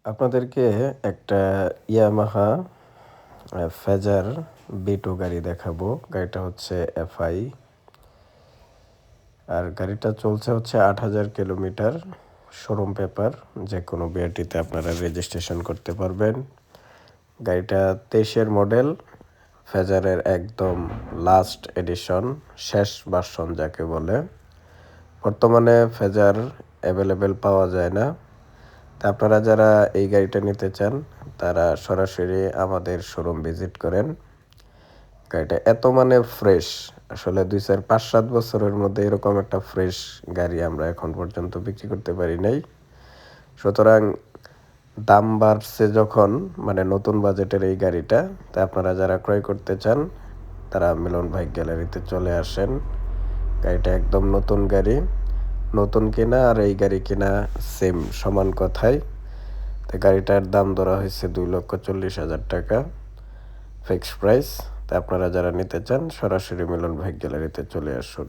আপনাদেরকে একটা Yamaha phasor B2 গাড়ি দেখাবো। গাড়িটা হচ্ছে FI। আর গাড়িটা চলছে হচ্ছে ৮,০০০ কিলোমিটার। শোরুম পেপার, যে কোনো বিআরটিতে আপনারা রেজিস্ট্রেশন করতে পারবেন। গাড়িটা ২৩-এর মডেল, ফেজারের একদম লাস্ট এডিশন, শেষ ভার্সন যাকে বলে। বর্তমানে ফেজার অ্যাভেলেবেল পাওয়া যায় না। তা আপনারা যারা এই গাড়িটা নিতে চান তারা সরাসরি আমাদের শোরুম ভিজিট করেন। গাড়িটা এত মানে ফ্রেশ, আসলে ২-৪-৫-৭ বছরের মধ্যে এরকম একটা ফ্রেশ গাড়ি আমরা এখন পর্যন্ত বিক্রি করতে পারি নাই। সুতরাং দাম বাড়ছে যখন, মানে নতুন বাজেটের এই গাড়িটা, তা আপনারা যারা ক্রয় করতে চান তারা মিলন ভাই গ্যালারিতে চলে আসেন। গাড়িটা একদম নতুন গাড়ি, নতুন কেনা আর এই গাড়ি কেনা সেম, সমান কথাই। তো গাড়িটার দাম ধরা হয়েছে ২,৪০,০০০ টাকা ফিক্সড প্রাইস। তা আপনারা যারা নিতে চান সরাসরি মিলন ভাই গ্যালারিতে চলে আসুন।